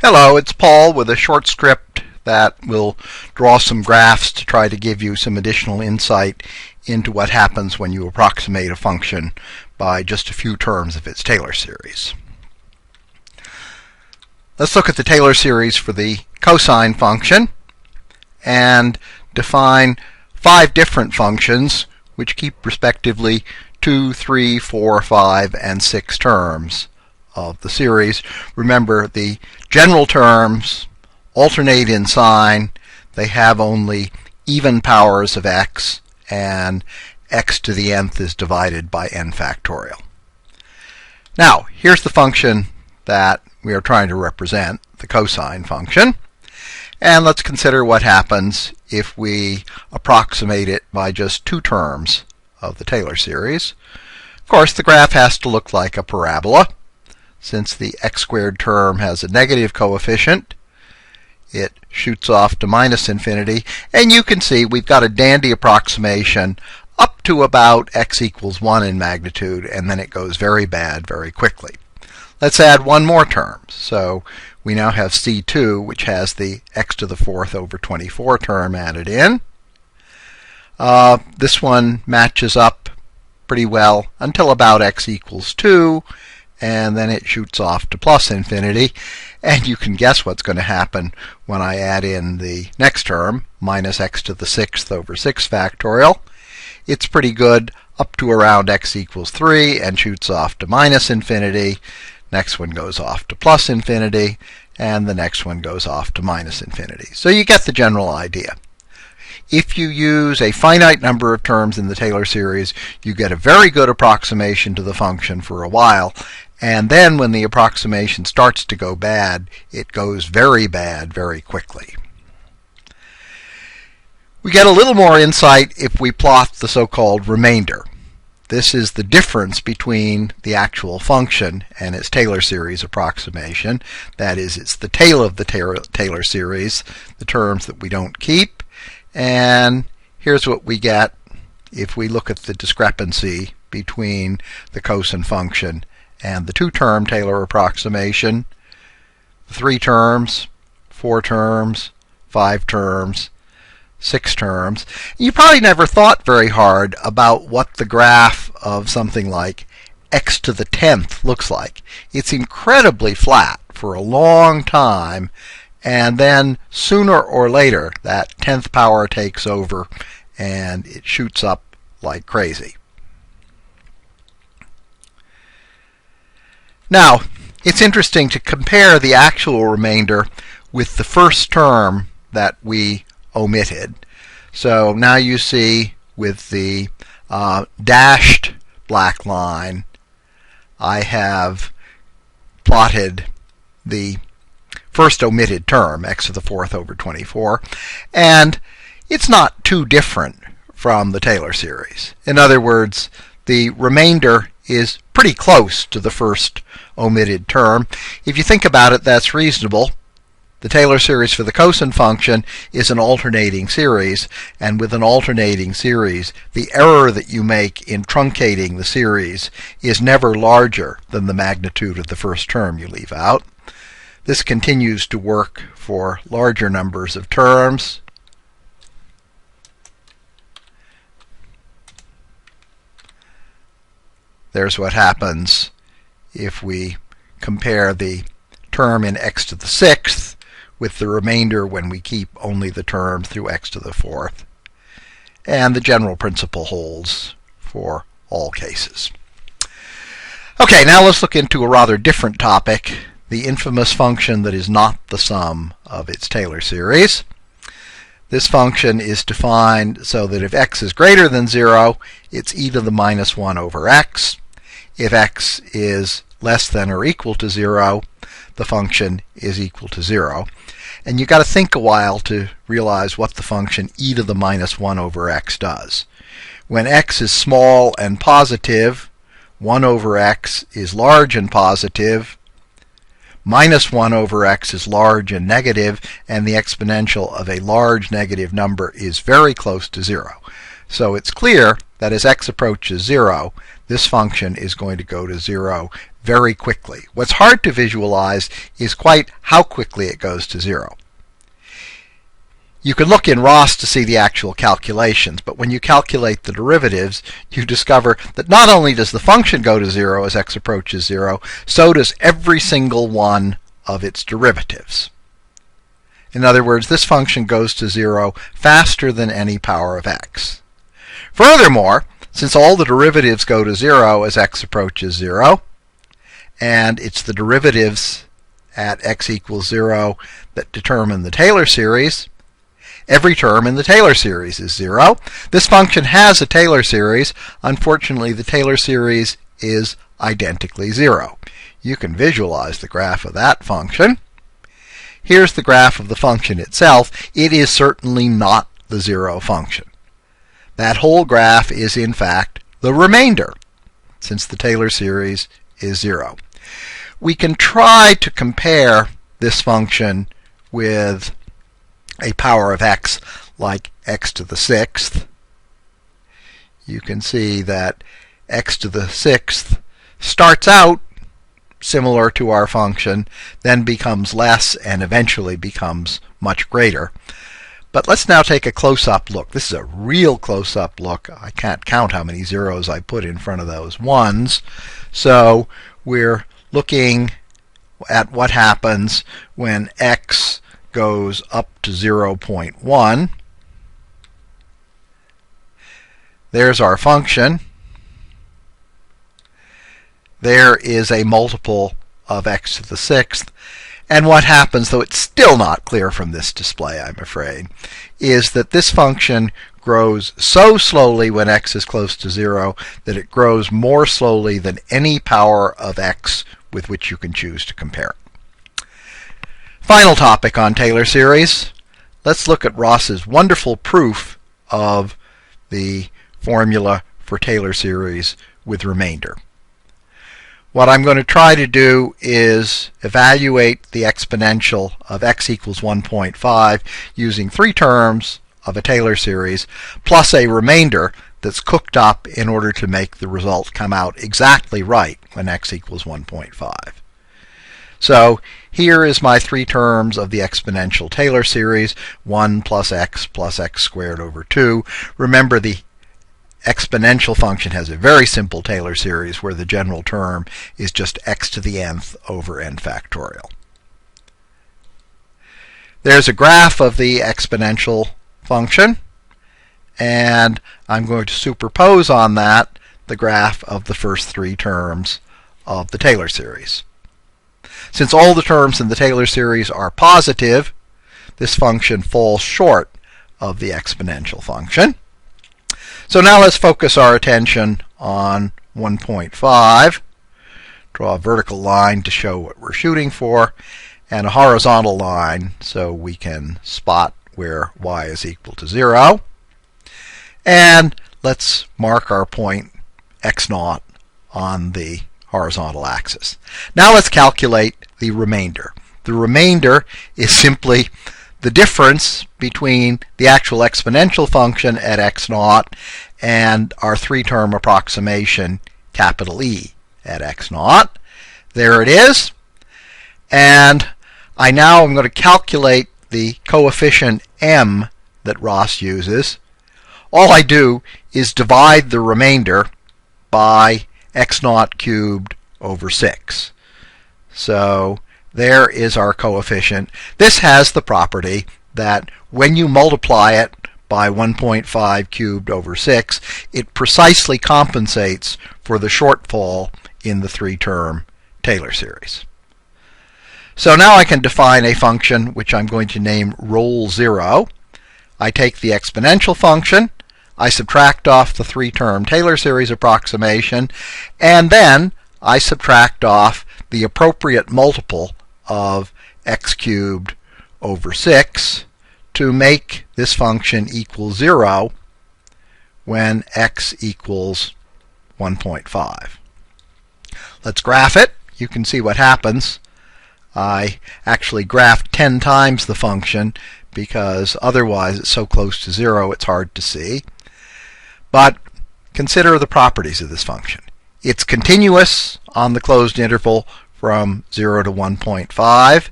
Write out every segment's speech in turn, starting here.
Hello, it's Paul with a short script that will draw some graphs to try to give you some additional insight into what happens when you approximate a function by just a few terms of its Taylor series. Let's look at the Taylor series for the cosine function and define 5 different functions which keep respectively 2, 3, 4, 5, and 6 terms of the series. Remember, the general terms alternate in sign. They have only even powers of x, and x to the nth is divided by n factorial. Now, here's the function that we are trying to represent, the cosine function. And let's consider what happens if we approximate it by just 2 terms of the Taylor series. Of course, the graph has to look like a parabola. Since the x squared term has a negative coefficient, it shoots off to minus infinity. And you can see we've got a dandy approximation up to about x equals 1 in magnitude, and then it goes very bad very quickly. Let's add one more term. So we now have C2, which has the x to the 4th over 24 term added in. This one matches up pretty well until about x equals 2. And then it shoots off to plus infinity. And you can guess what's going to happen when I add in the next term, minus x to the 6th over 6 factorial. It's pretty good up to around x equals 3 and shoots off to minus infinity. Next one goes off to plus infinity, and the next one goes off to minus infinity. So you get the general idea. If you use a finite number of terms in the Taylor series, you get a very good approximation to the function for a while. And then when the approximation starts to go bad, it goes very bad very quickly. We get a little more insight if we plot the so-called remainder. This is the difference between the actual function and its Taylor series approximation. That is, it's the tail of the Taylor series, the terms that we don't keep. And here's what we get if we look at the discrepancy between the cosine function and the 2-term Taylor approximation. 3 terms, 4 terms, 5 terms, 6 terms. You probably never thought very hard about what the graph of something like x to the 10th looks like. It's incredibly flat for a long time, and then sooner or later that 10th power takes over and it shoots up like crazy. Now, it's interesting to compare the actual remainder with the first term that we omitted. So now you see with the dashed black line, I have plotted the first omitted term, x to the 4th over 24, and it's not too different from the Taylor series. In other words, the remainder is pretty close to the first omitted term. If you think about it, that's reasonable. The Taylor series for the cosine function is an alternating series, and with an alternating series, the error that you make in truncating the series is never larger than the magnitude of the first term you leave out. This continues to work for larger numbers of terms. There's what happens if we compare the term in x to the 6th with the remainder when we keep only the term through x to the 4th. And the general principle holds for all cases. Okay, now let's look into a rather different topic, the infamous function that is not the sum of its Taylor series. This function is defined so that if x is greater than 0, it's e to the minus 1 over x. If x is less than or equal to 0, the function is equal to 0. And you've got to think a while to realize what the function e to the minus 1 over x does. When x is small and positive, 1 over x is large and positive. Minus 1 over x is large and negative, and the exponential of a large negative number is very close to 0. So it's clear that as x approaches 0, this function is going to go to 0 very quickly. What's hard to visualize is quite how quickly it goes to 0. You can look in ROS to see the actual calculations, but when you calculate the derivatives, you discover that not only does the function go to 0 as x approaches 0, so does every single one of its derivatives. In other words, this function goes to 0 faster than any power of x. Furthermore, since all the derivatives go to 0 as x approaches 0, and it's the derivatives at x equals 0 that determine the Taylor series, every term in the Taylor series is 0. This function has a Taylor series. Unfortunately, the Taylor series is identically 0. You can visualize the graph of that function. Here's the graph of the function itself. It is certainly not the 0 function. That whole graph is, in fact, the remainder, since the Taylor series is 0. We can try to compare this function with a power of x like x to the 6th. You can see that x to the 6th starts out similar to our function, then becomes less, and eventually becomes much greater. But let's now take a close-up look. This is a real close-up look. I can't count how many zeros I put in front of those ones. So we're looking at what happens when x goes up to 0.1. There's our function. There is a multiple of x to the 6th. And what happens, though it's still not clear from this display, I'm afraid, is that this function grows so slowly when x is close to 0 that it grows more slowly than any power of x with which you can choose to compare it. Final topic on Taylor series. Let's look at Ross's wonderful proof of the formula for Taylor series with remainder. What I'm going to try to do is evaluate the exponential of x equals 1.5 using 3 terms of a Taylor series plus a remainder that's cooked up in order to make the result come out exactly right when x equals 1.5. So here is my 3 terms of the exponential Taylor series, 1 plus x squared over 2. Remember, the exponential function has a very simple Taylor series where the general term is just x to the nth over n factorial. There's a graph of the exponential function, and I'm going to superpose on that the graph of the first 3 terms of the Taylor series. Since all the terms in the Taylor series are positive, this function falls short of the exponential function. So now let's focus our attention on 1.5. Draw a vertical line to show what we're shooting for, and a horizontal line so we can spot where y is equal to 0. And let's mark our point x0 on the horizontal axis. Now let's calculate the remainder. The remainder is simply the difference between the actual exponential function at x0 and our 3-term approximation, capital E, at x0. There it is. And I now am going to calculate the coefficient m that Ross uses. All I do is divide the remainder by x0 cubed over 6. So there is our coefficient. This has the property that when you multiply it by 1.5 cubed over 6, it precisely compensates for the shortfall in the 3-term Taylor series. So now I can define a function which I'm going to name roll 0. I take the exponential function, I subtract off the 3-term Taylor series approximation, and then I subtract off the appropriate multiple of x cubed over 6 to make this function equal 0 when x equals 1.5. Let's graph it. You can see what happens. I actually graphed 10 times the function because otherwise it's so close to 0 it's hard to see. But consider the properties of this function. It's continuous on the closed interval from 0 to 1.5.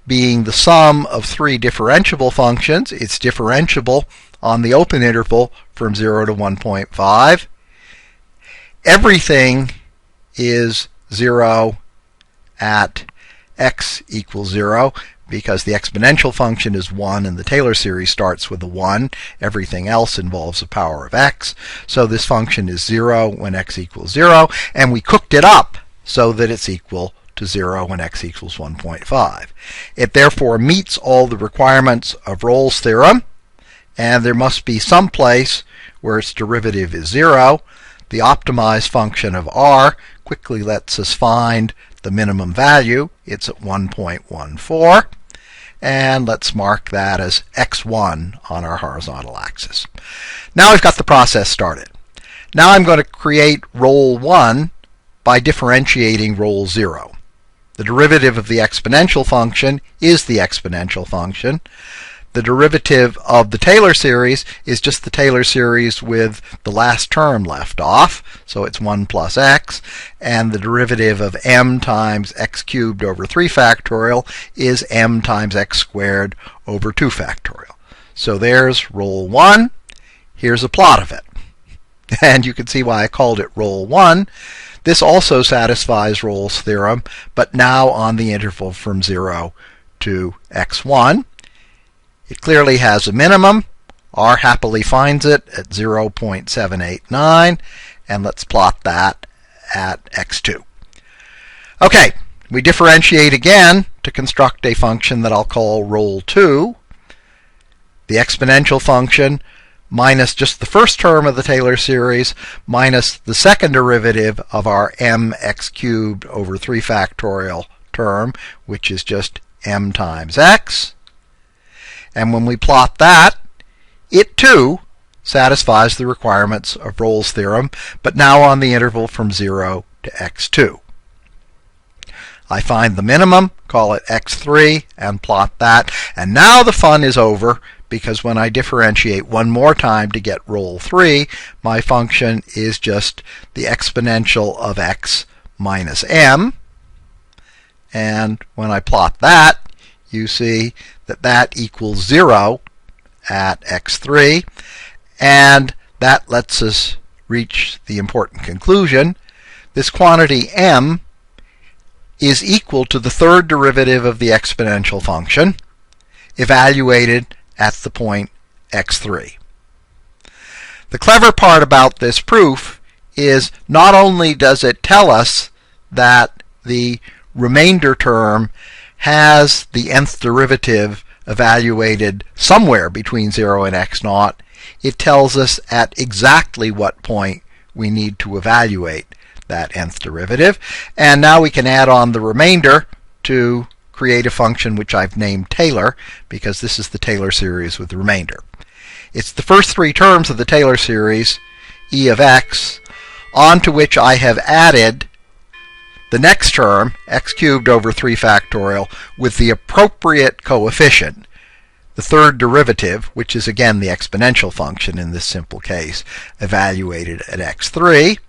Being the sum of three differentiable functions, it's differentiable on the open interval from 0 to 1.5. Everything is 0 at x equals 0, because the exponential function is 1 and the Taylor series starts with a 1. Everything else involves a power of x. So this function is 0 when x equals 0, and we cooked it up so that it's equal to 0 when x equals 1.5. It therefore meets all the requirements of Rolle's theorem, and there must be some place where its derivative is 0. The optimized function of r quickly lets us find the minimum value. It's at 1.14. And let's mark that as x1 on our horizontal axis. Now we've got the process started. Now I'm going to create Roll 1 by differentiating Roll 0. The derivative of the exponential function is the exponential function. The derivative of the Taylor series is just the Taylor series with the last term left off, so it's 1 plus x, and the derivative of m times x cubed over 3 factorial is m times x squared over 2 factorial. So there's Roll 1. Here's a plot of it. And you can see why I called it Roll 1. This also satisfies Rolle's theorem, but now on the interval from 0 to x1. It clearly has a minimum. R happily finds it at 0.789, and let's plot that at x2. Okay, we differentiate again to construct a function that I'll call Roll 2. The exponential function minus just the first term of the Taylor series minus the second derivative of our mx cubed over 3 factorial term, which is just m times x. And when we plot that, it too satisfies the requirements of Rolle's theorem, but now on the interval from 0 to x2. I find the minimum, call it x3, and plot that. And now the fun is over, because when I differentiate one more time to get Roll 3, my function is just the exponential of x minus m. And when I plot that, you see that that equals 0 at x3, and that lets us reach the important conclusion. This quantity m is equal to the third derivative of the exponential function evaluated at the point x3. The clever part about this proof is not only does it tell us that the remainder term has the nth derivative evaluated somewhere between 0 and x0, it tells us at exactly what point we need to evaluate that nth derivative. And now we can add on the remainder to create a function which I've named Taylor, because this is the Taylor series with the remainder. It's the first three terms of the Taylor series, e of x, onto which I have added the next term, x cubed over 3 factorial, with the appropriate coefficient, the third derivative, which is again the exponential function in this simple case, evaluated at x3.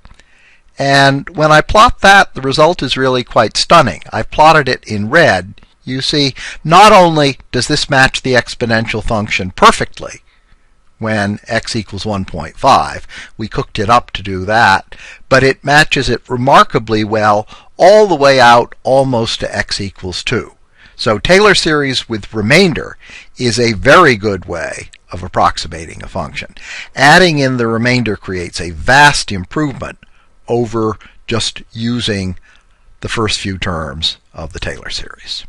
And when I plot that, the result is really quite stunning. I've plotted it in red. You see, not only does this match the exponential function perfectly when x equals 1.5, we cooked it up to do that, but it matches it remarkably well all the way out almost to x equals 2. So Taylor series with remainder is a very good way of approximating a function. Adding in the remainder creates a vast improvement over just using the first few terms of the Taylor series.